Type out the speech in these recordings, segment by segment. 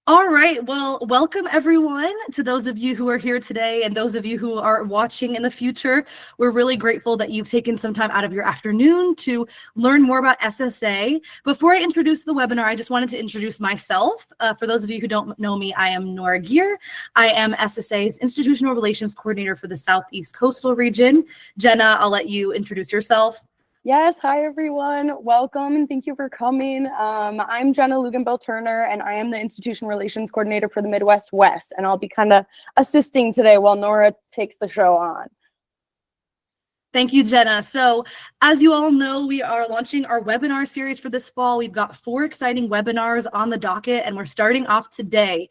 All right. Well, welcome everyone to those of you who are here today and those of you who are watching in the future. We're really grateful that you've taken some time out of your afternoon to learn more about SSA. Before I introduce the webinar, I just wanted to introduce myself. For those of you who don't know me, I am Nora Gear. I am SSA's Institutional Relations Coordinator for the Southeast Coastal Region. Jenna, I'll let you introduce yourself. Yes, hi everyone. Welcome and thank you for coming. I'm Jenna Luganbell-Turner and I am the Institution Relations Coordinator for the Midwest West, and I'll be kind of assisting today while Nora takes the show on. Thank you, Jenna. So as you all know, we are launching our webinar series for this fall. We've got 4 exciting webinars on the docket, and we're starting off today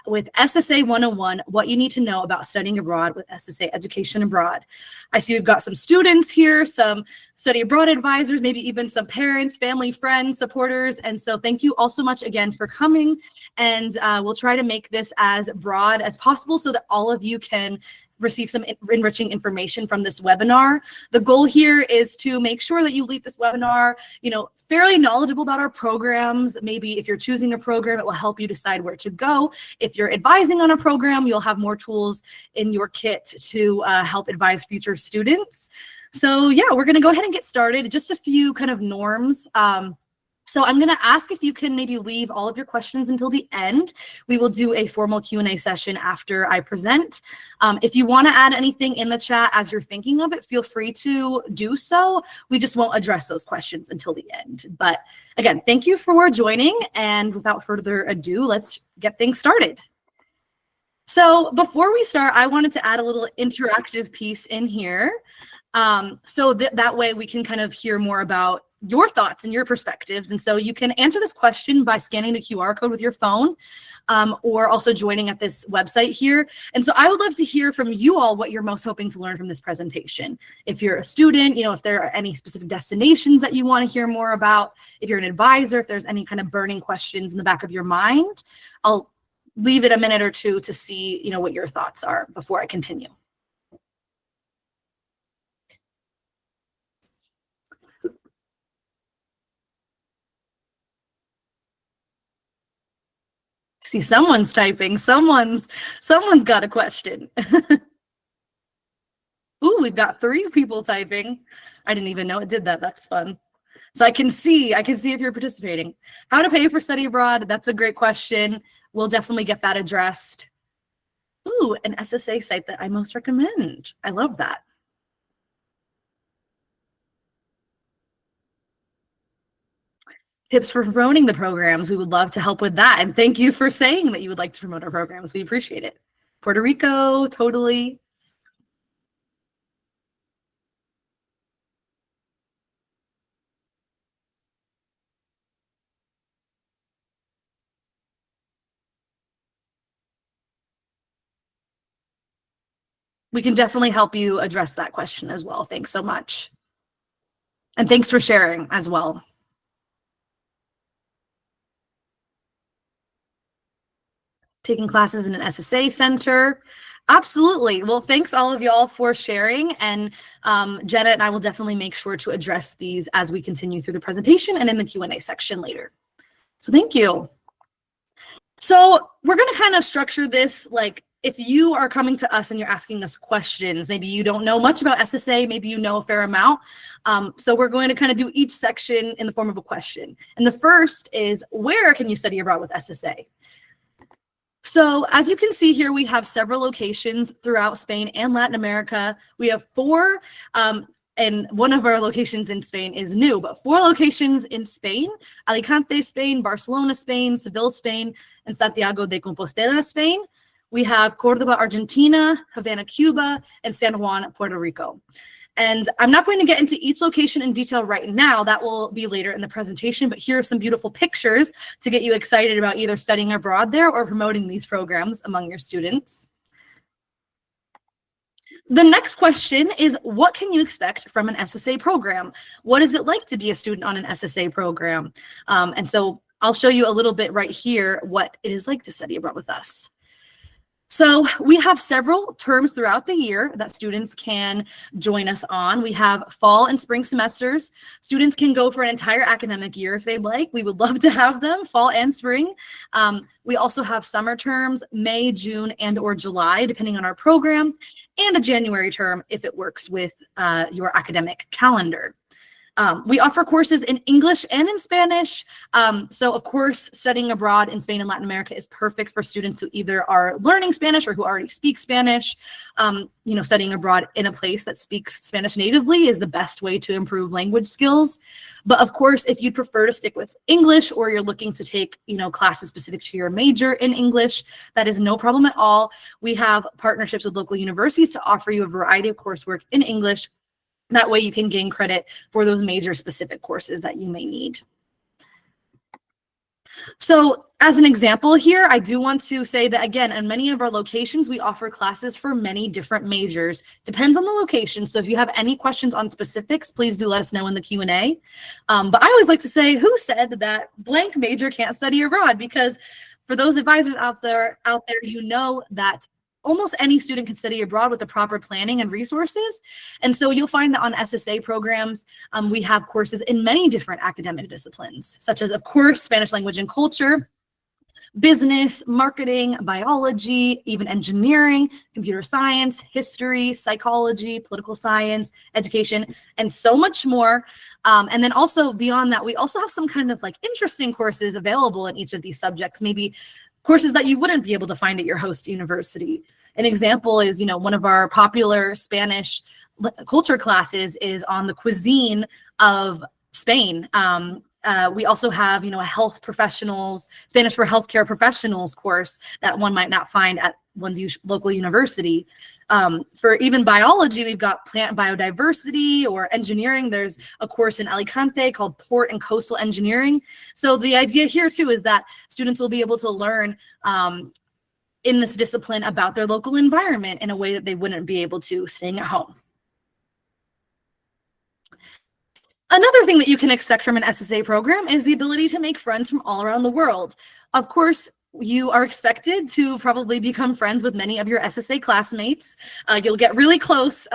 with SSA 101, what you need to know about studying abroad with SSA Education Abroad. I see we've got some students here, some study abroad advisors, maybe even some parents, family, friends, supporters. And so thank you all so much again for coming. And we'll try to make this as broad as possible so that all of you can receive some enriching information from this webinar. The goal here is to make sure that you leave this webinar, fairly knowledgeable about our programs. Maybe if you're choosing a program, it will help you decide where to go. If you're advising on a program, you'll have more tools in your kit to help advise future students. So yeah, we're gonna go ahead and get started. Just a few kind of norms. So I'm going to ask if you can maybe leave all of your questions until the end. We will do a formal Q&A session after I present. If you want to add anything in the chat as you're thinking of it, feel free to do so. We just won't address those questions until the end. But again, thank you for joining. And without further ado, let's get things started. So before we start, I wanted to add a little interactive piece in here. So that way we can kind of hear more about your thoughts and your perspectives. And so you can answer this question by scanning the QR code with your phone or also joining at this website here. And so I would love to hear from you all what you're most hoping to learn from this presentation. If you're a student, if there are any specific destinations that you want to hear more about, if you're an advisor, if there's any kind of burning questions in the back of your mind, I'll leave it a minute or two to see, what your thoughts are before I continue. See, someone's typing. Someone's got a question. Ooh, we've got 3 people typing. I didn't even know it did that. That's fun. So I can see if you're participating. How to pay for study abroad? That's a great question. We'll definitely get that addressed. Ooh, an SSA site that I most recommend. I love that. Tips for promoting the programs. We would love to help with that. And thank you for saying that you would like to promote our programs. We appreciate it. Puerto Rico, totally. We can definitely help you address that question as well. Thanks so much. And thanks for sharing as well. Taking classes in an SSA center. Absolutely. Well, thanks all of y'all for sharing. And Jenna and I will definitely make sure to address these as we continue through the presentation and in the Q&A section later. So thank you. So we're going to kind of structure this like if you are coming to us and you're asking us questions, maybe you don't know much about SSA, maybe you know a fair amount. So we're going to kind of do each section in the form of a question. And the first is, where can you study abroad with SSA? So as you can see here, we have several locations throughout Spain and Latin America. We have 4, and one of our locations in Spain is new, but 4 locations in Spain: Alicante, Spain; Barcelona, Spain; Seville, Spain; and Santiago de Compostela, Spain. We have Córdoba, Argentina; Havana, Cuba; and San Juan, Puerto Rico. And I'm not going to get into each location in detail right now. That will be later in the presentation, but here are some beautiful pictures to get you excited about either studying abroad there or promoting these programs among your students. The next question is, what can you expect from an SSA program? What is it like to be a student on an SSA program? And so I'll show you a little bit right here what it is like to study abroad with us. So we have several terms throughout the year that students can join us on. We have fall and spring semesters. Students can go for an entire academic year if they'd like. We would love to have them, fall and spring. We also have summer terms, May, June, and or July, depending on our program, and a January term if it works with your academic calendar. We offer courses in English and in Spanish. So of course, studying abroad in Spain and Latin America is perfect for students who either are learning Spanish or who already speak Spanish. Studying abroad in a place that speaks Spanish natively is the best way to improve language skills. But of course, if you'd prefer to stick with English or you're looking to take, classes specific to your major in English, that is no problem at all. We have partnerships with local universities to offer you a variety of coursework in English. That way you can gain credit for those major specific courses that you may need. So as an example here, I do want to say that, again, in many of our locations, we offer classes for many different majors. Depends on the location. So if you have any questions on specifics, please do let us know in the Q&A. But I always like to say, who said that blank major can't study abroad? Because for those advisors out there, you know that almost any student can study abroad with the proper planning and resources. And so you'll find that on SSA programs, we have courses in many different academic disciplines, such as, of course, Spanish language and culture, business, marketing, biology, even engineering, computer science, history, psychology, political science, education, and so much more. And then also beyond that, we also have some kind of interesting courses available in each of these subjects, maybe courses that you wouldn't be able to find at your host university. An example is, one of our popular Spanish culture classes is on the cuisine of Spain. We also have, a health professionals, Spanish for healthcare professionals course that one might not find at one's local university. For even biology, we've got plant biodiversity, or engineering. There's a course in Alicante called Port and Coastal Engineering. So the idea here too is that students will be able to learn in this discipline about their local environment in a way that they wouldn't be able to staying at home. Another thing that you can expect from an SSA program is the ability to make friends from all around the world. Of course, you are expected to probably become friends with many of your SSA classmates. You'll get really close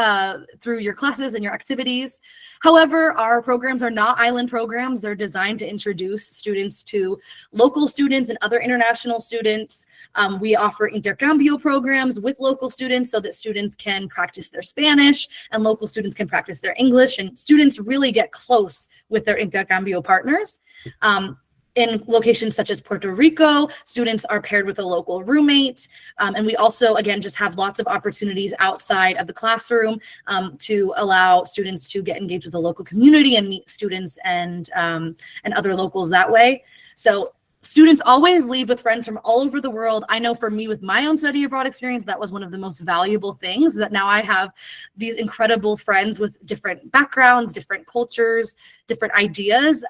through your classes and your activities. However, our programs are not island programs. They're designed to introduce students to local students and other international students. We offer intercambio programs with local students so that students can practice their Spanish and local students can practice their English, and students really get close with their intercambio partners. In locations such as Puerto Rico, students are paired with a local roommate. And we also, again, just have lots of opportunities outside of the classroom to allow students to get engaged with the local community and meet students and other locals that way. So students always leave with friends from all over the world. I know for me, with my own study abroad experience, that was one of the most valuable things, that now I have these incredible friends with different backgrounds, different cultures, different ideas.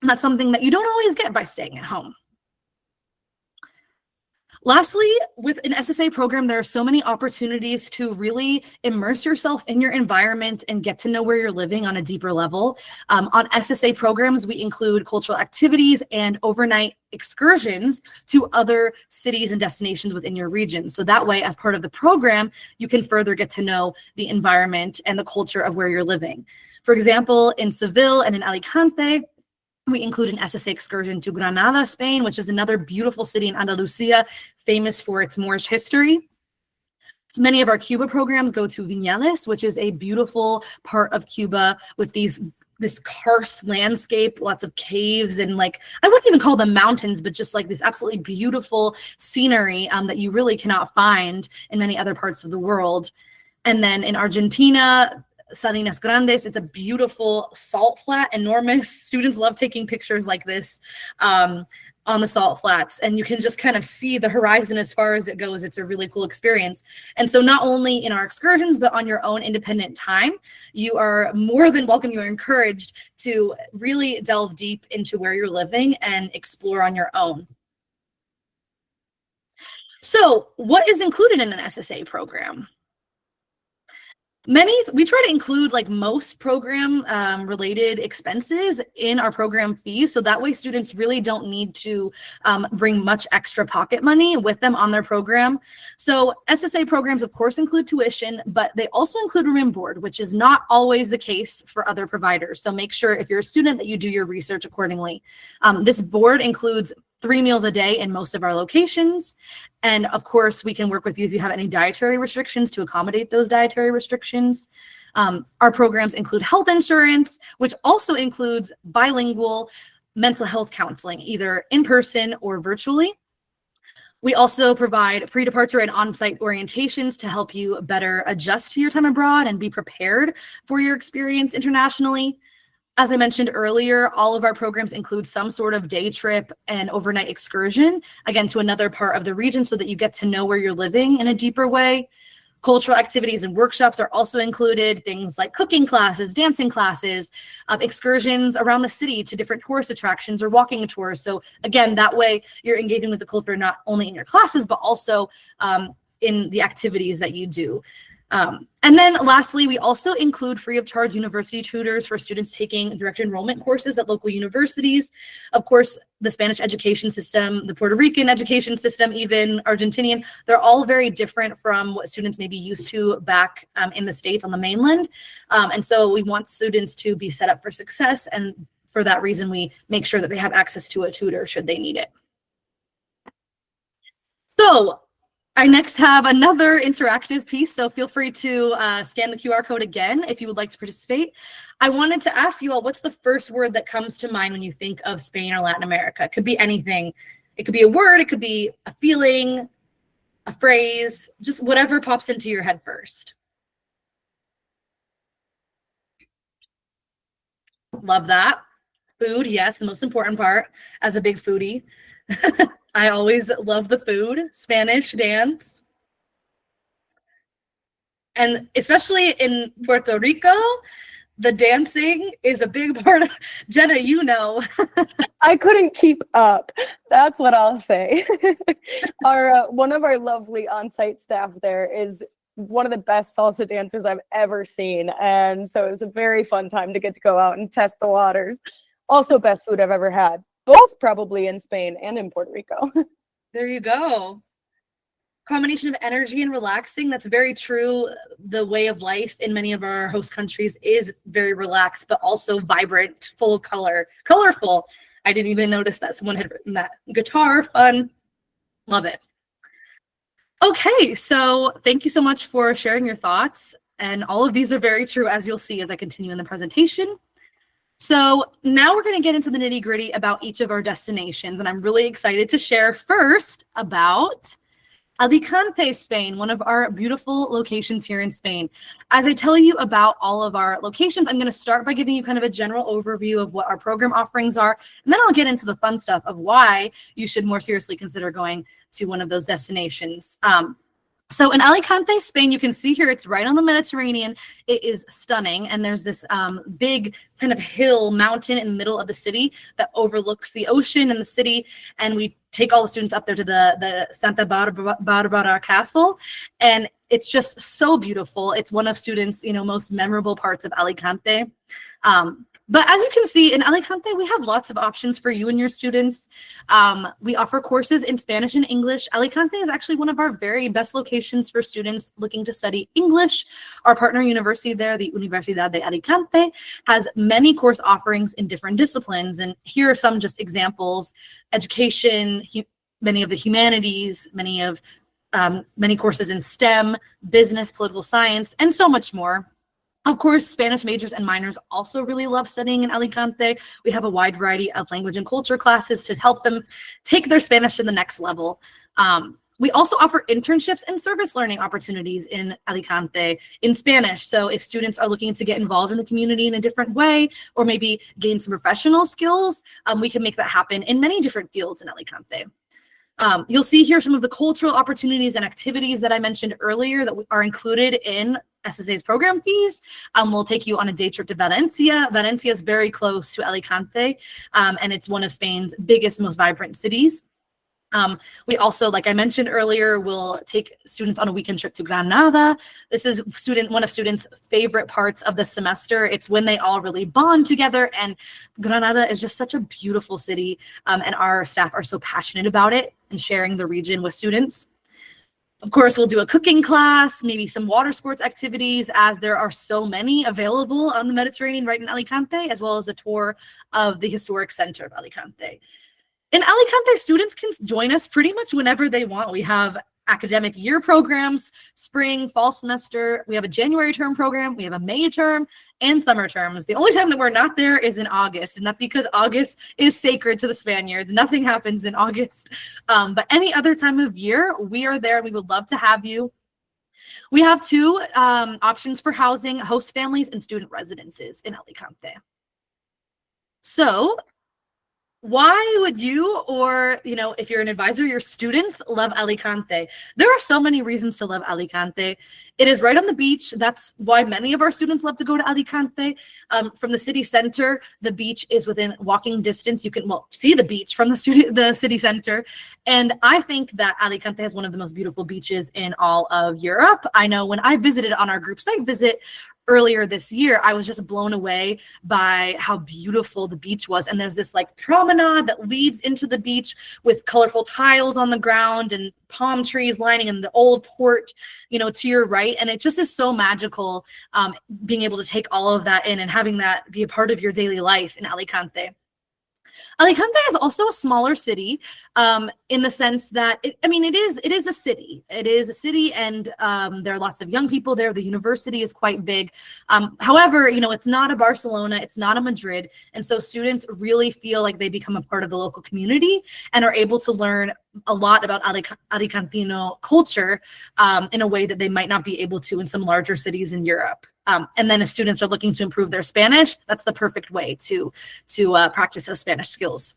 And that's something that you don't always get by staying at home. Lastly, with an SSA program, there are so many opportunities to really immerse yourself in your environment and get to know where you're living on a deeper level. On SSA programs, we include cultural activities and overnight excursions to other cities and destinations within your region. So that way, as part of the program, you can further get to know the environment and the culture of where you're living. For example, in Seville and in Alicante, we include an SSA excursion to Granada, Spain, which is another beautiful city in Andalusia, famous for its Moorish history. So many of our Cuba programs go to Viñales, which is a beautiful part of Cuba with this karst landscape, lots of caves, and I wouldn't even call them mountains, but just this absolutely beautiful scenery that you really cannot find in many other parts of the world. And then in Argentina, Salinas Grandes, it's a beautiful salt flat, enormous. Students love taking pictures like this on the salt flats, and you can just kind of see the horizon as far as it goes. It's a really cool experience. And so not only in our excursions, but on your own independent time, you are more than welcome. You are encouraged to really delve deep into where you're living and explore on your own. So what is included in an SSA program? We try to include like most program related expenses in our program fees. So that way students really don't need to bring much extra pocket money with them on their program. So SSA programs, of course, include tuition, but they also include room and board, which is not always the case for other providers. So make sure if you're a student that you do your research accordingly. This board includes 3 meals a day in most of our locations. And of course, we can work with you if you have any dietary restrictions to accommodate those dietary restrictions. Our programs include health insurance, which also includes bilingual mental health counseling, either in person or virtually. We also provide pre-departure and on-site orientations to help you better adjust to your time abroad and be prepared for your experience internationally. As I mentioned earlier, all of our programs include some sort of day trip and overnight excursion, again, to another part of the region so that you get to know where you're living in a deeper way. Cultural activities and workshops are also included, things like cooking classes, dancing classes, excursions around the city to different tourist attractions or walking tours. So again, that way you're engaging with the culture not only in your classes, but also in the activities that you do. And then lastly, we also include free of charge university tutors for students taking direct enrollment courses at local universities. Of course, the Spanish education system, the Puerto Rican education system, even Argentinian, they're all very different from what students may be used to back in the States on the mainland. And so we want students to be set up for success. And for that reason, we make sure that they have access to a tutor should they need it. So I next have another interactive piece, so feel free to scan the QR code again if you would like to participate. I wanted to ask you all, what's the first word that comes to mind when you think of Spain or Latin America? It could be anything. It could be a word, it could be a feeling, a phrase, just whatever pops into your head first. Love that. Food, yes, the most important part as a big foodie. I always love the food, Spanish dance. And especially in Puerto Rico, the dancing is a big part of, Jenna, you know. I couldn't keep up. That's what I'll say. One of our lovely on-site staff there is one of the best salsa dancers I've ever seen. And so it was a very fun time to get to go out and test the waters. Also best food I've ever had. Both probably in Spain and in Puerto Rico. There you go. Combination of energy and relaxing. That's very true. The way of life in many of our host countries is very relaxed, but also vibrant, full of color, colorful. I didn't even notice that someone had written that. Guitar, fun. Love it. Okay, so thank you so much for sharing your thoughts. And all of these are very true, as you'll see as I continue in the presentation. So now we're going to get into the nitty gritty about each of our destinations. And I'm really excited to share first about Alicante, Spain, one of our beautiful locations here in Spain. As I tell you about all of our locations, I'm going to start by giving you kind of a general overview of what our program offerings are. And then I'll get into the fun stuff of why you should more seriously consider going to one of those destinations. So in Alicante, Spain, you can see here, it's right on the Mediterranean. It is stunning. And there's this big kind of hill mountain in the middle of the city that overlooks the ocean and the city. And we take all the students up there to the Santa Barbara Castle. And it's just so beautiful. It's one of students, most memorable parts of Alicante. But as you can see, in Alicante, we have lots of options for you and your students. We offer courses in Spanish and English. Alicante is actually one of our very best locations for students looking to study English. Our partner university there, the Universidad de Alicante, has many course offerings in different disciplines. And here are some just examples: education, many of the humanities, many courses in STEM, business, political science, and so much more. Of course, Spanish majors and minors also really love studying in Alicante. We have a wide variety of language and culture classes to help them take their Spanish to the next level. We also offer internships and service learning opportunities in Alicante in Spanish. So if students are looking to get involved in the community in a different way, or maybe gain some professional skills, we can make that happen in many different fields in Alicante. You'll see here some of the cultural opportunities and activities that I mentioned earlier that are included in SSA's program fees. We'll take you on a day trip to Valencia. Valencia is very close to Alicante, and it's one of Spain's biggest, most vibrant cities. We also, like I mentioned earlier, will take students on a weekend trip to Granada. This is one of students' favorite parts of the semester. It's when they all really bond together, and Granada is just such a beautiful city, and our staff are so passionate about it and sharing the region with students. Of course, we'll do a cooking class, maybe some water sports activities, as there are so many available on the Mediterranean right in Alicante, as well as a tour of the historic center of Alicante. In Alicante, students can join us pretty much whenever they want. We have academic year programs, spring, fall semester. We have a January term program. We have a May term and summer terms. The only time that we're not there is in August, and that's because August is sacred to the Spaniards. Nothing happens in August. But any other time of year, we are there, and we would love to have you. We have two options for housing: host families and student residences in Alicante. So why would you, or, if you're an advisor, your students love Alicante? There are so many reasons to love Alicante. It is right on the beach. That's why many of our students love to go to Alicante. From the city center, the beach is within walking distance. You can, see the beach from the city center. And I think that Alicante has one of the most beautiful beaches in all of Europe. I know when I visited on our group site visit earlier this year, I was just blown away by how beautiful the beach was. And there's this promenade that leads into the beach with colorful tiles on the ground and palm trees lining in the old port, to your right. And it just is so magical, being able to take all of that in and having that be a part of your daily life in Alicante. Alicante is also a smaller city, in the sense that it is a city. It is a city, and there are lots of young people there. The university is quite big. However, it's not a Barcelona, it's not a Madrid, and so students really feel like they become a part of the local community and are able to learn a lot about Alicantino culture in a way that they might not be able to in some larger cities in Europe. And then if students are looking to improve their Spanish, that's the perfect way to practice those Spanish skills.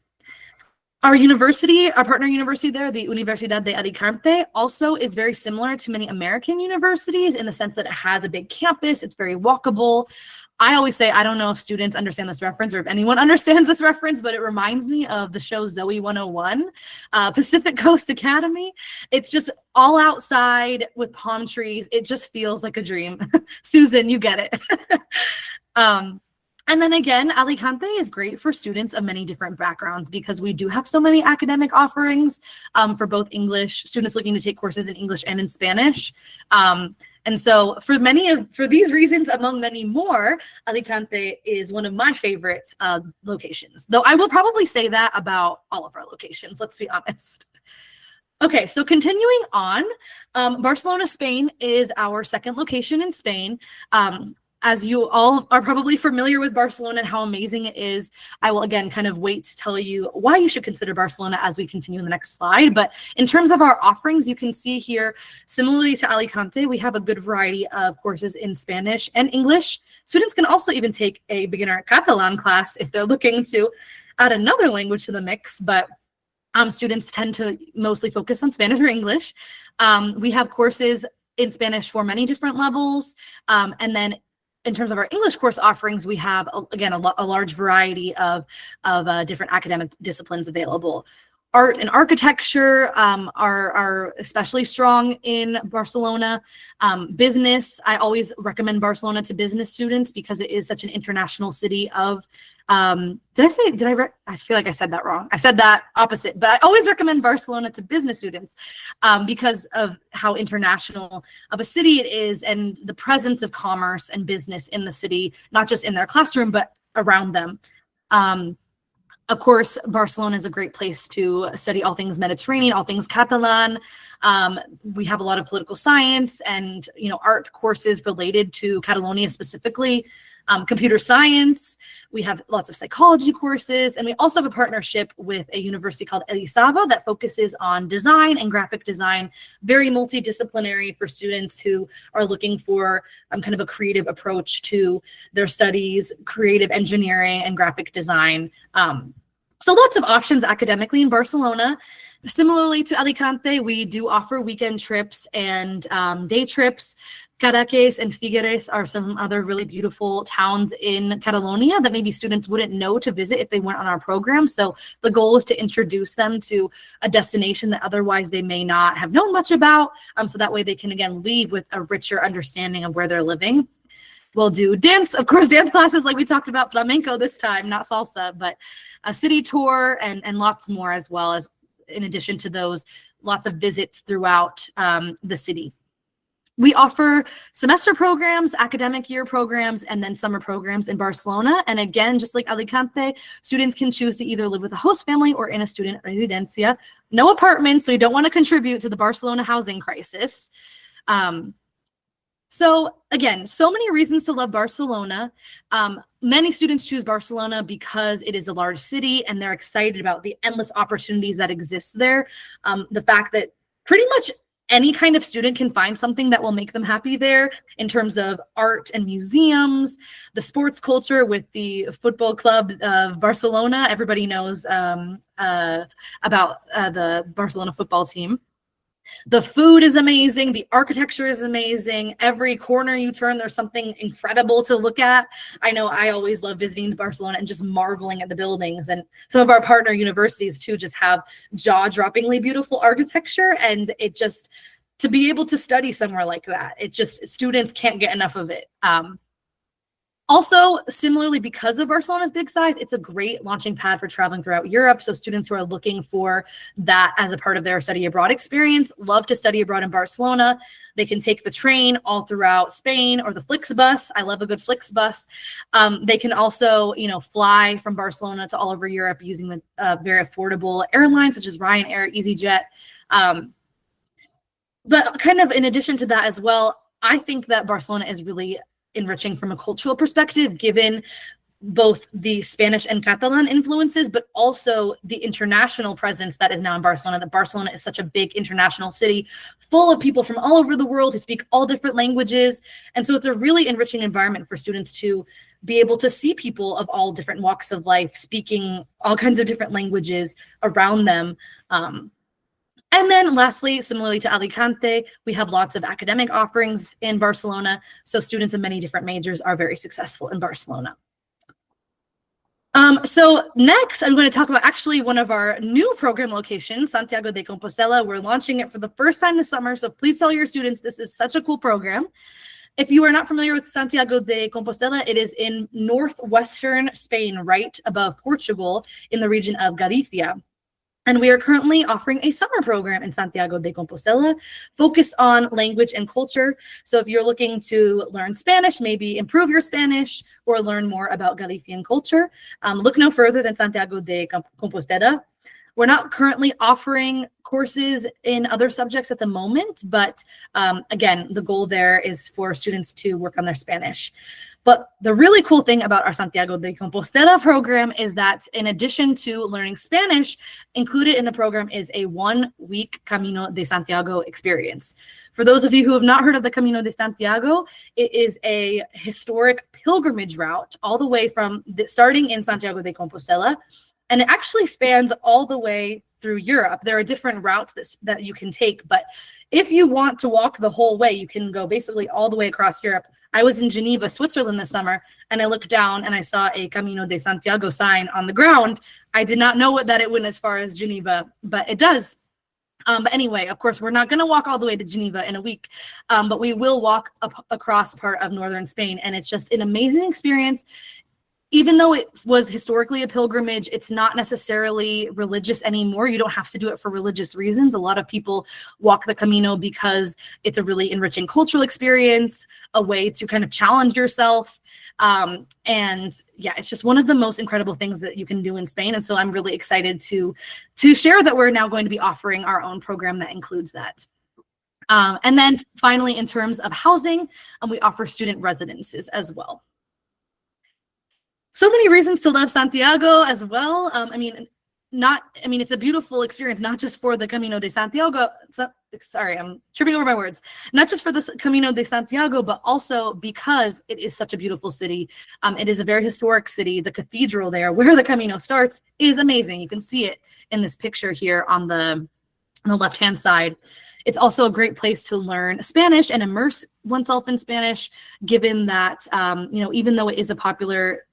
Our university, our partner university there, the Universidad de Alicante, also is very similar to many American universities in the sense that it has a big campus. It's very walkable. I always say, I don't know if students understand this reference or if anyone understands this reference, but it reminds me of the show Zoe 101, Pacific Coast Academy. It's just all outside with palm trees. It just feels like a dream. Susan, you get it. And then again, Alicante is great for students of many different backgrounds because we do have so many academic offerings for both English, students looking to take courses in English and in Spanish. And so for these reasons, among many more, Alicante is one of my favorite locations, though I will probably say that about all of our locations, let's be honest. Okay, so continuing on, Barcelona, Spain is our second location in Spain. As you all are probably familiar with Barcelona and how amazing it is, I will again kind of wait to tell you why you should consider Barcelona as we continue in the next slide. But in terms of our offerings, you can see here, similarly to Alicante, we have a good variety of courses in Spanish and English. Students can also even take a beginner Catalan class if they're looking to add another language to the mix, but students tend to mostly focus on Spanish or English. We have courses in Spanish for many different levels, and then in terms of our English course offerings, we have, again, a large variety of different academic disciplines available. Art and architecture are especially strong in Barcelona. Business, I always recommend Barcelona to business students because it is such an international city of, I feel like I said that wrong. I said that opposite, but I always recommend Barcelona to business students because of how international of a city it is and the presence of commerce and business in the city, not just in their classroom, but around them. Of course, Barcelona is a great place to study all things Mediterranean, all things Catalan. We have a lot of political science and art courses related to Catalonia specifically, computer science. We have lots of psychology courses, and we also have a partnership with a university called Elisava that focuses on design and graphic design, very multidisciplinary for students who are looking for kind of a creative approach to their studies, creative engineering and graphic design. So lots of options academically in Barcelona. Similarly to Alicante, we do offer weekend trips and day trips. Cadaqués and Figueres are some other really beautiful towns in Catalonia that maybe students wouldn't know to visit if they weren't on our program. So the goal is to introduce them to a destination that otherwise they may not have known much about. So that way they can, again, leave with a richer understanding of where they're living. We'll do dance, of course, dance classes like we talked about, flamenco this time, not salsa, but a city tour and lots more, as well as, in addition to those, lots of visits throughout the city. We offer semester programs, academic year programs, and then summer programs in Barcelona. And again, just like Alicante, students can choose to either live with a host family or in a student residencia. No apartments, so you don't want to contribute to the Barcelona housing crisis. So again, so many reasons to love Barcelona. Many students choose Barcelona because it is a large city and they're excited about the endless opportunities that exist there. The fact that pretty much any kind of student can find something that will make them happy there in terms of art and museums, the sports culture with the football club of Barcelona. Everybody knows about the Barcelona football team. The food is amazing. The architecture is amazing. Every corner you turn, there's something incredible to look at. I know I always love visiting Barcelona and just marveling at the buildings. And some of our partner universities too just have jaw-droppingly beautiful architecture. And it just, to be able to study somewhere like that, it just, students can't get enough of it. Also, similarly, because of Barcelona's big size, it's a great launching pad for traveling throughout Europe. So students who are looking for that as a part of their study abroad experience love to study abroad in Barcelona. They can take the train all throughout Spain or the Flixbus. I love a good Flixbus. They can also, fly from Barcelona to all over Europe using the very affordable airlines such as Ryanair, EasyJet. But kind of in addition to that as well, I think that Barcelona is really enriching from a cultural perspective, given both the Spanish and Catalan influences, but also the international presence that is now in Barcelona. That Barcelona is such a big international city full of people from all over the world who speak all different languages. And so it's a really enriching environment for students to be able to see people of all different walks of life speaking all kinds of different languages around them. And then lastly, similarly to Alicante, we have lots of academic offerings in Barcelona. So students of many different majors are very successful in Barcelona. So next, I'm going to talk about actually one of our new program locations, Santiago de Compostela. We're launching it for the first time this summer. So please tell your students this is such a cool program. If you are not familiar with Santiago de Compostela, it is in northwestern Spain, right above Portugal in the region of Galicia. And we are currently offering a summer program in Santiago de Compostela focused on language and culture. So if you're looking to learn Spanish, maybe improve your Spanish or learn more about Galician culture, look no further than Santiago de Compostela. We're not currently offering courses in other subjects at the moment, but again, the goal there is for students to work on their Spanish. But the really cool thing about our Santiago de Compostela program is that in addition to learning Spanish, included in the program is a 1-week Camino de Santiago experience. For those of you who have not heard of the Camino de Santiago, it is a historic pilgrimage route all the way from starting in Santiago de Compostela, and it actually spans all the way through Europe. There are different routes that you can take, but if you want to walk the whole way, you can go basically all the way across Europe. I was in Geneva, Switzerland this summer, and I looked down and I saw a Camino de Santiago sign on the ground. I did not know that it went as far as Geneva, but it does. But anyway, of course, we're not going to walk all the way to Geneva in a week, but we will walk across part of northern Spain, and it's just an amazing experience. Even though it was historically a pilgrimage, it's not necessarily religious anymore. You don't have to do it for religious reasons. A lot of people walk the Camino because it's a really enriching cultural experience, a way to kind of challenge yourself. And yeah, it's just one of the most incredible things that you can do in Spain. And so I'm really excited to share that we're now going to be offering our own program that includes that. And then finally, in terms of housing, we offer student residences as well. So many reasons to love Santiago as well. It's a beautiful experience, not just for the Camino de Santiago, sorry, I'm tripping over my words, not just for the Camino de Santiago, but also because it is such a beautiful city. It is a very historic city. The cathedral there, where the Camino starts, is amazing. You can see it in this picture here on the left-hand side. It's also a great place to learn Spanish and immerse oneself in Spanish, given that, even though it is a popular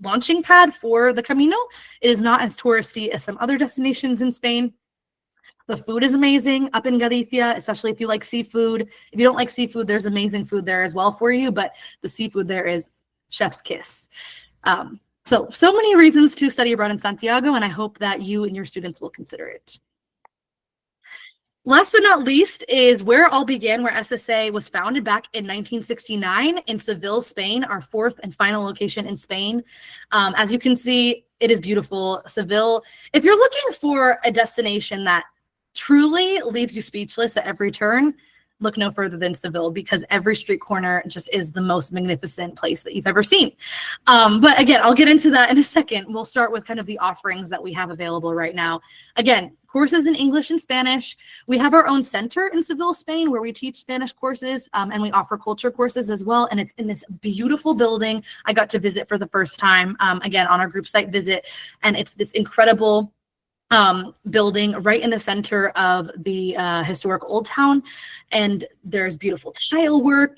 launching pad for the Camino, it is not as touristy as some other destinations in Spain. The food is amazing up in Galicia, especially if you like seafood. If you don't like seafood, there's amazing food there as well for you, but the seafood there is chef's kiss. So many reasons to study abroad in Santiago, and I hope that you and your students will consider it. Last but not least is where it all began, where SSA was founded back in 1969 in Seville, Spain, our fourth and final location in Spain. As you can see, it is beautiful. Seville, if you're looking for a destination that truly leaves you speechless at every turn, look no further than Seville, because every street corner just is the most magnificent place that you've ever seen. But again, I'll get into that in a second. We'll start with kind of the offerings that we have available right now. Again, courses in English and Spanish. We have our own center in Seville, Spain, where we teach Spanish courses, and we offer culture courses as well. And it's in this beautiful building I got to visit for the first time, again, on our group site visit. And it's this incredible building right in the center of the historic Old Town, and there's beautiful tile work.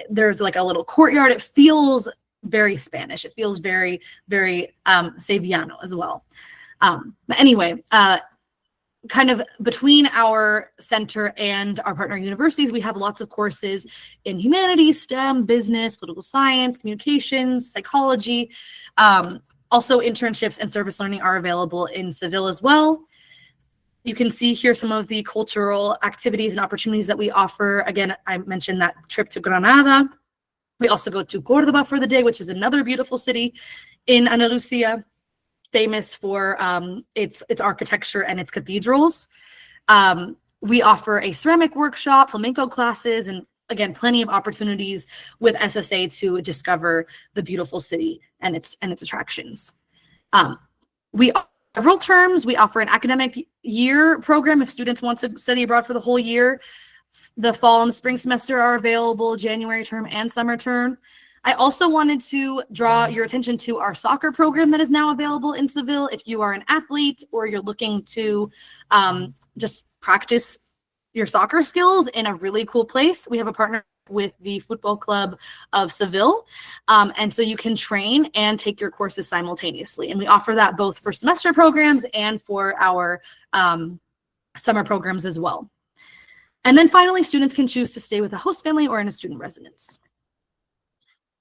There's like a little courtyard. It feels very Spanish. It feels very, very Sevillano as well. But anyway, kind of between our center and our partner universities, we have lots of courses in humanities, STEM, business, political science, communications, psychology. Also, internships and service learning are available in Seville as well. You can see here some of the cultural activities and opportunities that we offer. Again, I mentioned that trip to Granada. We also go to Cordoba for the day, which is another beautiful city in Andalusia, famous for its architecture and its cathedrals. We offer a ceramic workshop, flamenco classes, and again, plenty of opportunities with SSA to discover the beautiful city and its attractions. We offer several terms. We offer an academic year program if students want to study abroad for the whole year. The fall and the spring semester are available, January term and summer term. I also wanted to draw your attention to our soccer program that is now available in Seville. If you are an athlete or you're looking to just practice your soccer skills in a really cool place, we have a partner with the Football Club of Seville. And so you can train and take your courses simultaneously. And we offer that both for semester programs and for our summer programs as well. And then finally, students can choose to stay with a host family or in a student residence.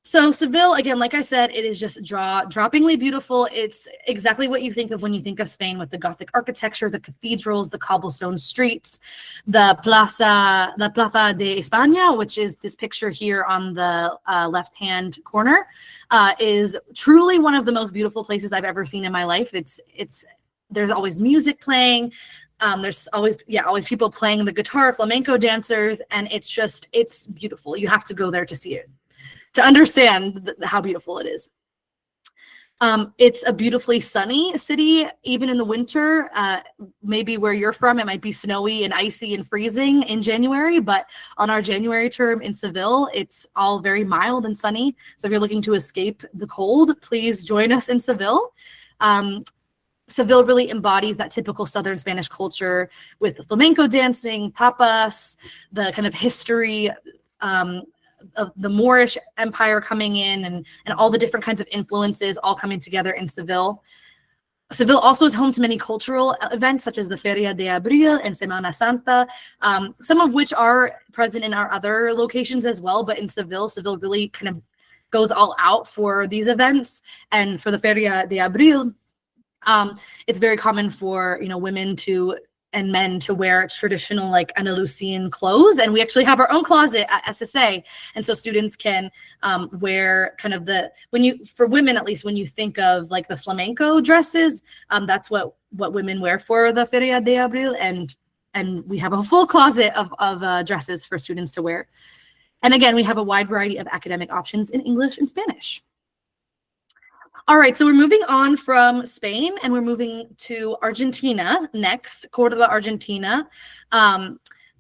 So Seville, again, like I said, it is just droppingly beautiful. It's exactly what you think of when you think of Spain, with the Gothic architecture, the cathedrals, the cobblestone streets, the Plaza de España, which is this picture here on the left-hand corner, is truly one of the most beautiful places I've ever seen in my life. There's always music playing. There's always people playing the guitar, flamenco dancers, and it's beautiful. You have to go there to see it, to understand how beautiful it is. It's a beautifully sunny city, even in the winter. Maybe where you're from, it might be snowy and icy and freezing in January, but on our January term in Seville, it's all very mild and sunny. So if you're looking to escape the cold, please join us in Seville. Seville really embodies that typical Southern Spanish culture with flamenco dancing, tapas, the kind of history of the Moorish Empire coming in, and all the different kinds of influences all coming together in Seville. Seville also is home to many cultural events such as the Feria de Abril and Semana Santa, some of which are present in our other locations as well, but in Seville really kind of goes all out for these events. And for the Feria de Abril, it's very common for women and men to wear traditional like Andalusian clothes, and we actually have our own closet at SSA, and so students can wear kind of for women at least, when you think of like the flamenco dresses, that's what women wear for the Feria de Abril, and we have a full closet of dresses for students to wear. And again, we have a wide variety of academic options in English and Spanish. All right, so we're moving on from Spain and we're moving to Argentina next, Cordoba, Argentina.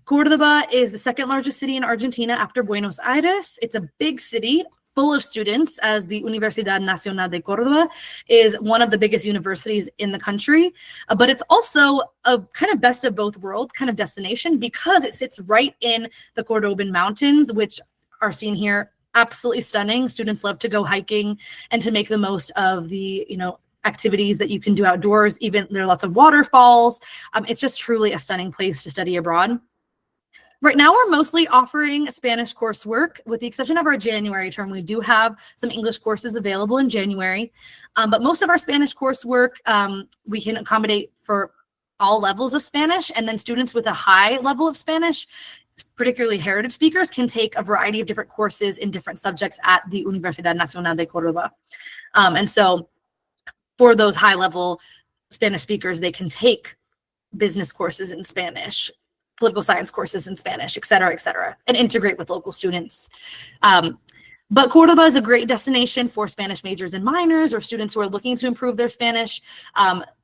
Cordoba is the second largest city in Argentina after Buenos Aires. It's a big city full of students, as the Universidad Nacional de Córdoba is one of the biggest universities in the country. But it's also a kind of best of both worlds kind of destination because it sits right in the Cordoban Mountains, which are seen here. Absolutely stunning. Students love to go hiking and to make the most of the, activities that you can do outdoors. Even there are lots of waterfalls. It's just truly a stunning place to study abroad. Right now, we're mostly offering Spanish coursework, with the exception of our January term. We do have some English courses available in January, but most of our Spanish coursework, we can accommodate for all levels of Spanish, and then students with a high level of Spanish, particularly heritage speakers, can take a variety of different courses in different subjects at the Universidad Nacional de Córdoba. And so for those high-level Spanish speakers, they can take business courses in Spanish, political science courses in Spanish, et cetera, and integrate with local students. But Cordoba is a great destination for Spanish majors and minors or students who are looking to improve their Spanish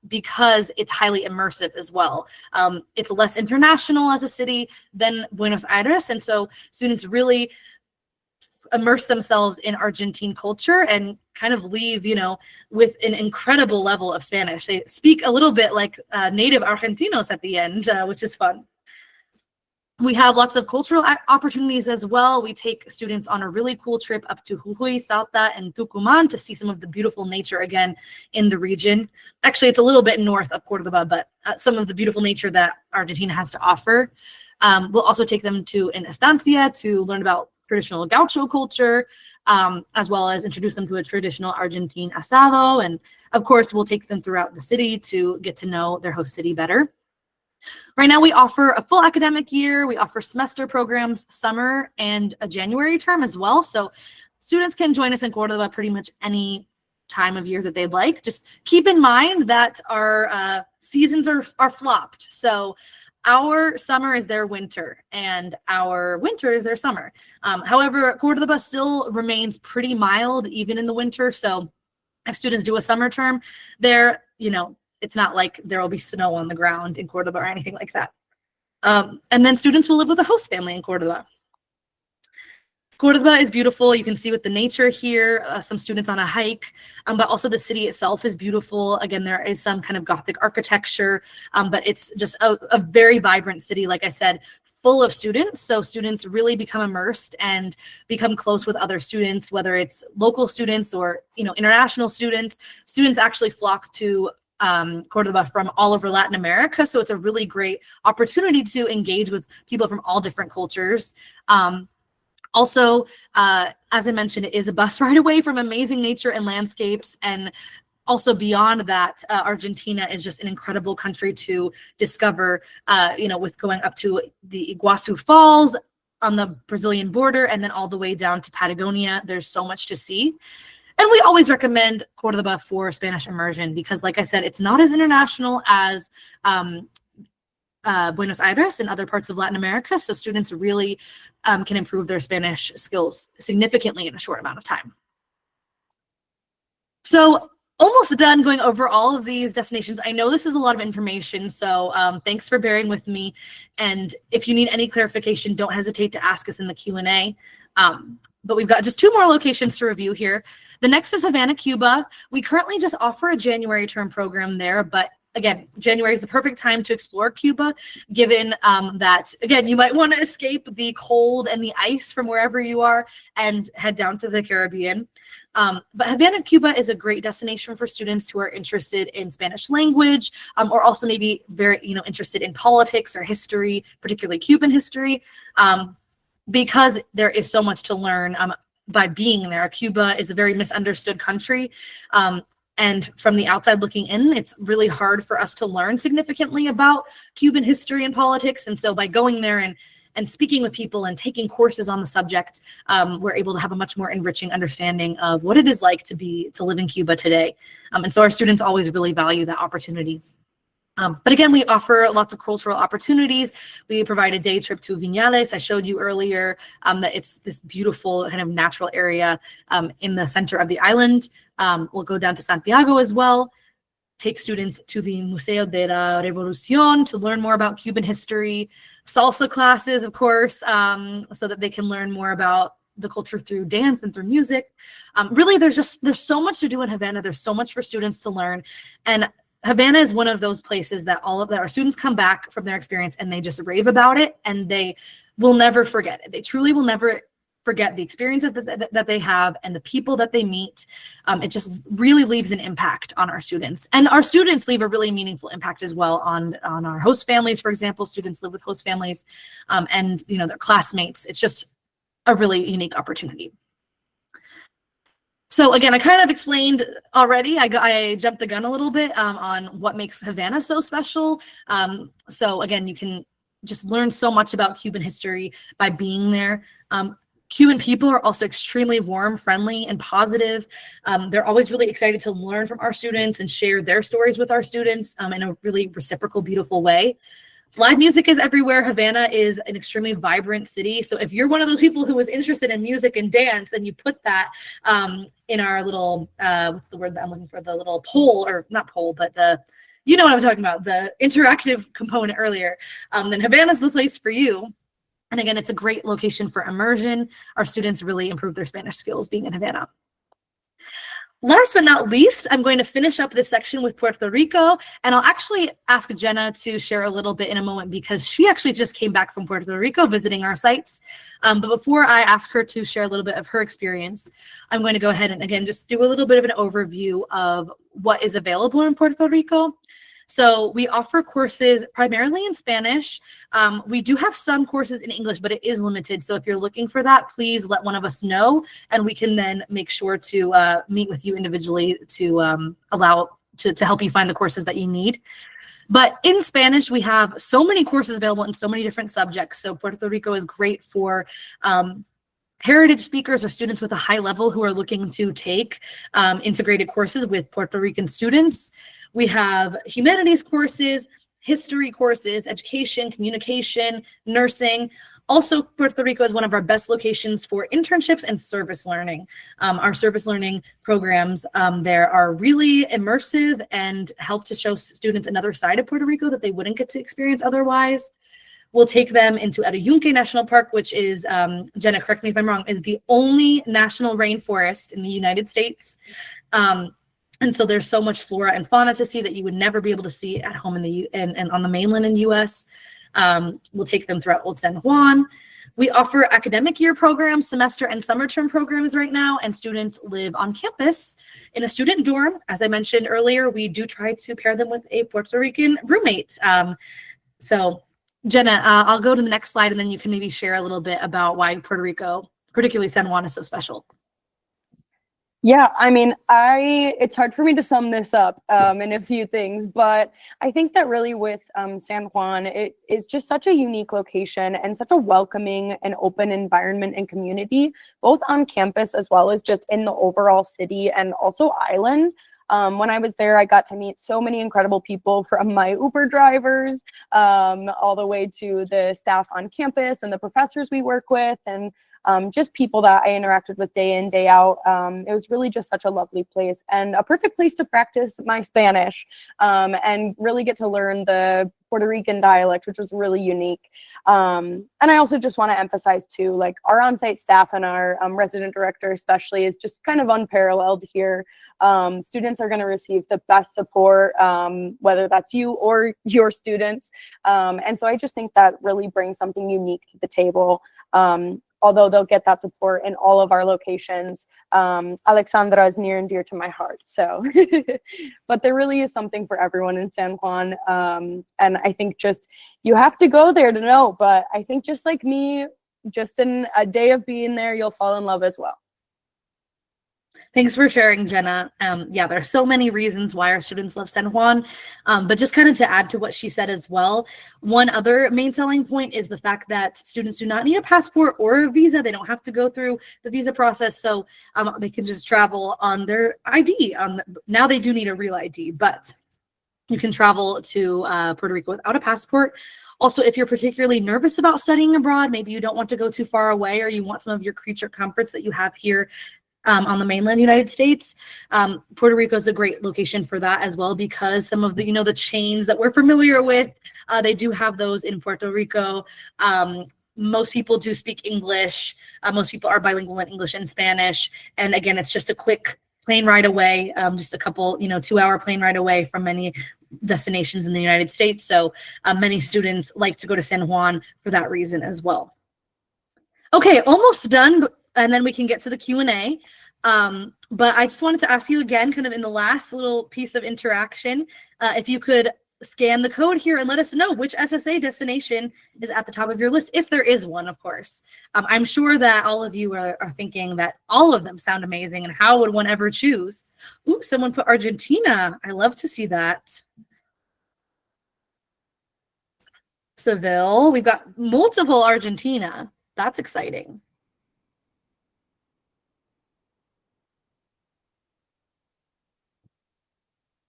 because it's highly immersive as well. It's less international as a city than Buenos Aires, and so students really immerse themselves in Argentine culture and kind of leave, with an incredible level of Spanish. They speak a little bit like native Argentinos at the end, which is fun. We have lots of cultural opportunities as well. We take students on a really cool trip up to Jujuy, Salta, and Tucumán to see some of the beautiful nature again in the region. Actually, it's a little bit north of Cordoba, but some of the beautiful nature that Argentina has to offer. We'll also take them to an estancia to learn about traditional gaucho culture, as well as introduce them to a traditional Argentine asado. And of course, we'll take them throughout the city to get to know their host city better. Right now, we offer a full academic year. We offer semester programs, summer, and a January term as well. So students can join us in Cordoba pretty much any time of year that they'd like. Just keep in mind that our seasons are flopped. So our summer is their winter, and our winter is their summer. However, Cordoba still remains pretty mild even in the winter. So if students do a summer term, they're, it's not like there will be snow on the ground in Cordoba or anything like that. And then students will live with a host family in Cordoba. Cordoba is beautiful. You can see with the nature here, some students on a hike, but also the city itself is beautiful. Again, there is some kind of Gothic architecture, but it's just a very vibrant city, like I said, full of students. So students really become immersed and become close with other students, whether it's local students or international students. Students actually flock to Cordoba from all over Latin America. So it's a really great opportunity to engage with people from all different cultures. Also, as I mentioned, it is a bus ride away from amazing nature and landscapes. And also beyond that, Argentina is just an incredible country to discover, with going up to the Iguazu Falls on the Brazilian border and then all the way down to Patagonia. There's so much to see. And we always recommend Cordoba for Spanish immersion because, like I said, it's not as international as Buenos Aires and other parts of Latin America. So students really can improve their Spanish skills significantly in a short amount of time. So almost done going over all of these destinations. I know this is a lot of information, so thanks for bearing with me. And if you need any clarification, don't hesitate to ask us in the Q&A. But we've got just 2 more locations to review here. The next is Havana, Cuba. We currently just offer a January term program there, but again, January is the perfect time to explore Cuba, given that, again, you might want to escape the cold and the ice from wherever you are and head down to the Caribbean. But Havana, Cuba is a great destination for students who are interested in Spanish language or also maybe very, interested in politics or history, particularly Cuban history, because there is so much to learn by being there. Cuba is a very misunderstood country. And from the outside looking in, it's really hard for us to learn significantly about Cuban history and politics. And so by going there and speaking with people and taking courses on the subject, we're able to have a much more enriching understanding of what it is like to live in Cuba today. And so our students always really value that opportunity. But again, we offer lots of cultural opportunities. We provide a day trip to Viñales. I showed you earlier that it's this beautiful kind of natural area in the center of the island. We'll go down to Santiago as well, take students to the Museo de la Revolución to learn more about Cuban history, salsa classes, of course, so that they can learn more about the culture through dance and through music. Really, there's so much to do in Havana. There's so much for students to learn. And Havana is one of those places that our students come back from their experience and they just rave about it, and they will never forget it. They truly will never forget the experiences that they have and the people that they meet. It just really leaves an impact on our students, and our students leave a really meaningful impact as well on our host families. For example, students live with host families, and their classmates. It's just a really unique opportunity. So again, I kind of explained already, I jumped the gun a little bit on what makes Havana so special. So again, you can just learn so much about Cuban history by being there. Cuban people are also extremely warm, friendly, and positive. They're always really excited to learn from our students and share their stories with our students in a really reciprocal, beautiful way. Live music is everywhere. Havana is an extremely vibrant city. So if you're one of those people who was interested in music and dance and you put that in our little, what's the word that I'm looking for? The little poll, or not poll, but you know what I'm talking about, the interactive component earlier, then Havana's the place for you. And again, it's a great location for immersion. Our students really improve their Spanish skills being in Havana. Last but not least, I'm going to finish up this section with Puerto Rico, and I'll actually ask Jenna to share a little bit in a moment because she actually just came back from Puerto Rico visiting our sites. But before I ask her to share a little bit of her experience, I'm going to go ahead and again, just do a little bit of an overview of what is available in Puerto Rico. So we offer courses primarily in Spanish. We do have some courses in English, but it is limited. So if you're looking for that, please let one of us know, and we can then make sure to meet with you individually to to help you find the courses that you need. But in Spanish, we have so many courses available in so many different subjects. So Puerto Rico is great for heritage speakers or students with a high level who are looking to take integrated courses with Puerto Rican students. We have humanities courses, history courses, education, communication, nursing. Also, Puerto Rico is one of our best locations for internships and service learning. Our service learning programs there are really immersive and help to show students another side of Puerto Rico that they wouldn't get to experience otherwise. We'll take them into Arayunque National Park, which is, Jenna, correct me if I'm wrong, is the only national rainforest in the United States. And so there's so much flora and fauna to see that you would never be able to see at home and on the mainland in the US. We'll take them throughout Old San Juan. We offer academic year programs, semester and summer term programs right now, and students live on campus in a student dorm. As I mentioned earlier, we do try to pair them with a Puerto Rican roommate. So Jenna, I'll go to the next slide, and then you can maybe share a little bit about why Puerto Rico, particularly San Juan, is so special. Yeah, I mean, it's hard for me to sum this up in a few things, but I think that really with San Juan, it is just such a unique location and such a welcoming and open environment and community, both on campus as well as just in the overall city and also island. When I was there, I got to meet so many incredible people, from my Uber drivers all the way to the staff on campus and the professors we work with, and just people that I interacted with day in, day out. It was really just such a lovely place and a perfect place to practice my Spanish and really get to learn the Puerto Rican dialect, which was really unique. And I also just want to emphasize too, like our on-site staff and our resident director especially is just kind of unparalleled here. Students are going to receive the best support, whether that's you or your students. And so I just think that really brings something unique to the table. Although they'll get that support in all of our locations. Alexandra is near and dear to my heart. So, but there really is something for everyone in San Juan. And I think just, you have to go there to know, but I think just like me, just in a day of being there, you'll fall in love as well. Thanks for sharing, Jenna. Yeah, there are so many reasons why our students love San Juan, but just kind of to add to what she said as well, one other main selling point is the fact that students do not need a passport or a visa. They don't have to go through the visa process, so they can just travel on their ID. Now they do need a real ID, but You can travel to Puerto Rico without a passport. Also, if you're particularly nervous about studying abroad, maybe you don't want to go too far away, or you want some of your creature comforts that you have here on the mainland United States, Puerto Rico is a great location for that as well, because some of the, the chains that we're familiar with, they do have those in Puerto Rico. Most people do speak English. Most people are bilingual in English and Spanish. And again, it's just a quick plane ride away, just a couple, 2-hour plane ride away from many destinations in the United States. So many students like to go to San Juan for that reason as well. Okay, almost done, and then we can get to the Q&A. But I just wanted to ask you again, kind of in the last little piece of interaction, if you could scan the code here and let us know which SSA destination is at the top of your list, if there is one, of course. I'm sure that all of you are thinking that all of them sound amazing, and how would one ever choose? Ooh, someone put Argentina. I love to see that. Seville. We've got multiple Argentina. That's exciting.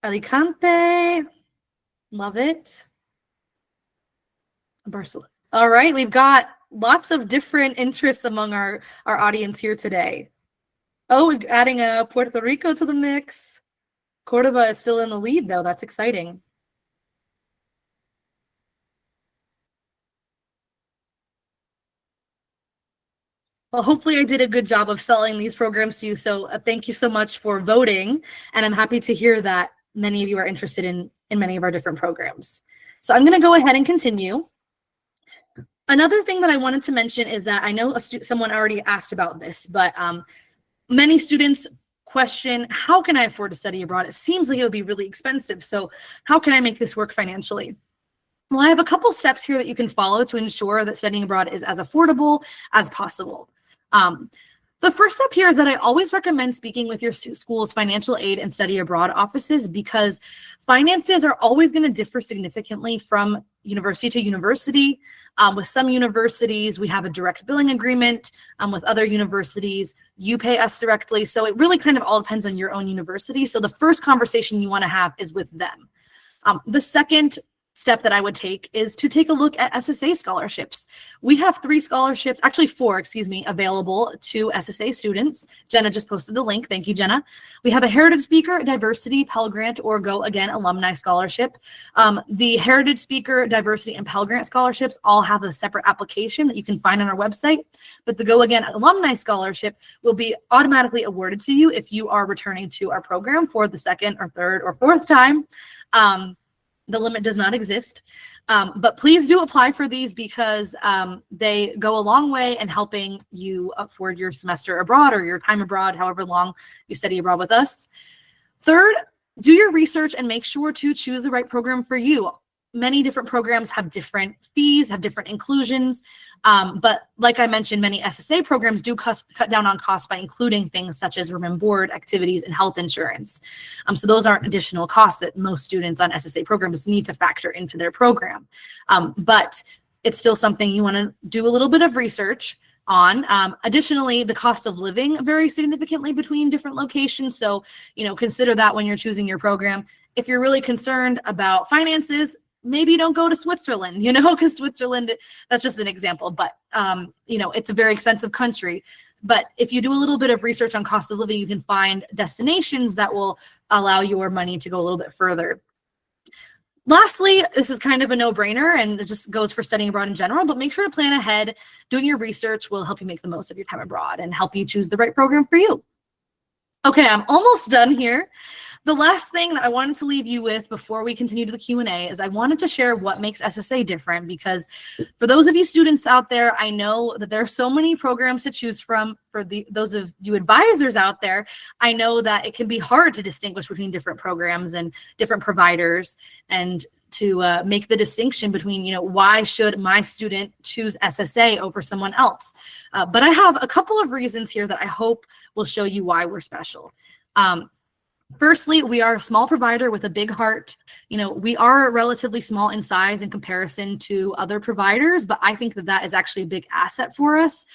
Alicante. Love it. Barcelona. All right, we've got lots of different interests among our audience here today. Oh, we're adding a Puerto Rico to the mix. Cordoba is still in the lead, though. That's exciting. Well, hopefully I did a good job of selling these programs to you. So thank you so much for voting. And I'm happy to hear that many of you are interested in many of our different programs. So I'm going to go ahead and continue. Another thing that I wanted to mention is that I know someone already asked about this, but many students question, how can I afford to study abroad? It seems like it would be really expensive. So how can I make this work financially? Well, I have a couple steps here that you can follow to ensure that studying abroad is as affordable as possible. The first step here is that I always recommend speaking with your school's financial aid and study abroad offices, because finances are always going to differ significantly from university to university. With some universities, we have a direct billing agreement. With other universities, you pay us directly. So it really kind of all depends on your own university. So the first conversation you want to have is with them. The second step that I would take is to take a look at SSA scholarships. We have 3 scholarships, actually 4, available to SSA students. Jenna just posted the link. Thank you, Jenna. We have a Heritage Speaker, Diversity, Pell Grant, or Go Again Alumni Scholarship. The Heritage Speaker, Diversity, and Pell Grant scholarships all have a separate application that you can find on our website, but the Go Again Alumni Scholarship will be automatically awarded to you if you are returning to our program for the 2nd or 3rd or 4th time. The limit does not exist, but please do apply for these, because they go a long way in helping you afford your semester abroad or your time abroad, however long you study abroad with us. Third, do your research and make sure to choose the right program for you. Many different programs have different fees, have different inclusions, but like I mentioned, many SSA programs do cut down on costs by including things such as room and board, activities, and health insurance. So those aren't additional costs that most students on SSA programs need to factor into their program. But it's still something you want to do a little bit of research on. Additionally, the cost of living varies significantly between different locations. So, consider that when you're choosing your program. If you're really concerned about finances, maybe don't go to Switzerland, because Switzerland, that's just an example, but, it's a very expensive country. But if you do a little bit of research on cost of living, you can find destinations that will allow your money to go a little bit further. Lastly, this is kind of a no-brainer, and it just goes for studying abroad in general, but make sure to plan ahead. Doing your research will help you make the most of your time abroad and help you choose the right program for you. Okay, I'm almost done here. The last thing that I wanted to leave you with before we continue to the Q&A is I wanted to share what makes SSA different, because for those of you students out there, I know that there are so many programs to choose from. For those of you advisors out there, I know that it can be hard to distinguish between different programs and different providers, and to make the distinction between, why should my student choose SSA over someone else? But I have a couple of reasons here that I hope will show you why we're special. Firstly, we are a small provider with a big heart. We are relatively small in size in comparison to other providers, but I think that is actually a big asset for us.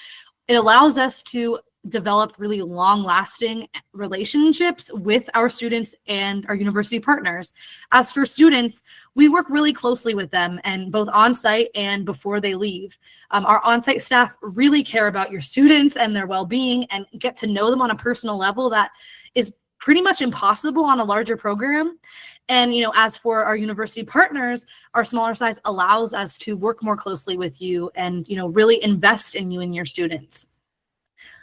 It allows us to develop really long-lasting relationships with our students and our university partners. As for students, we work really closely with them, and both on-site and before they leave. Our on-site staff really care about your students and their well-being and get to know them on a personal level that is pretty much impossible on a larger program. And, as for our university partners, our smaller size allows us to work more closely with you and, really invest in you and your students.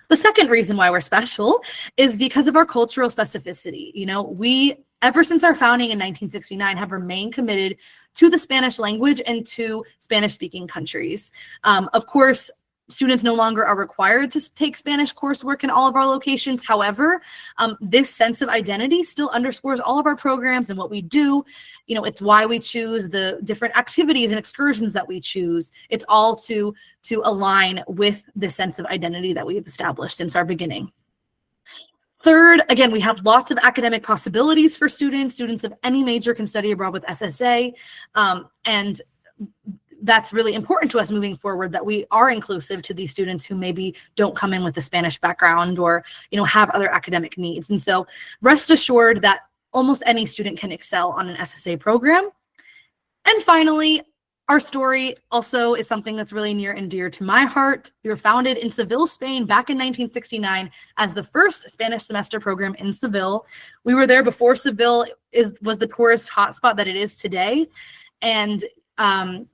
The second reason why we're special is because of our cultural specificity. We, ever since our founding in 1969, have remained committed to the Spanish language and to Spanish-speaking countries. Of course, students no longer are required to take Spanish coursework in all of our locations. However, this sense of identity still underscores all of our programs and what we do. It's why we choose the different activities and excursions that we choose. It's all to align with the sense of identity that we've established since our beginning. Third, again, we have lots of academic possibilities for students. Students of any major can study abroad with SSA, and that's really important to us moving forward, that we are inclusive to these students who maybe don't come in with a Spanish background or, have other academic needs. And so rest assured that almost any student can excel on an SSA program. And finally, our story also is something that's really near and dear to my heart. We were founded in Seville, Spain back in 1969 as the first Spanish semester program in Seville. We were there before Seville was the tourist hotspot that it is today. And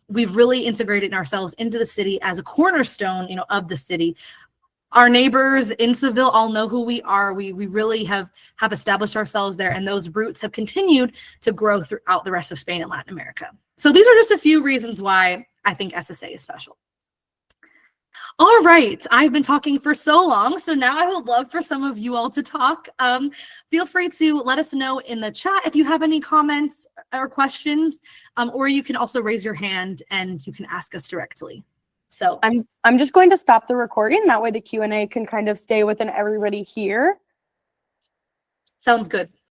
we've really integrated ourselves into the city as a cornerstone, of the city. Our neighbors in Seville all know who we are. We really have established ourselves there, and those roots have continued to grow throughout the rest of Spain and Latin America. So these are just a few reasons why I think SSA is special. All right, I've been talking for so long, so now I would love for some of you all to talk. Feel free to let us know in the chat if you have any comments or questions, or you can also raise your hand and you can ask us directly. So I'm just going to stop the recording. That way the Q&A can kind of stay within everybody here. Sounds good.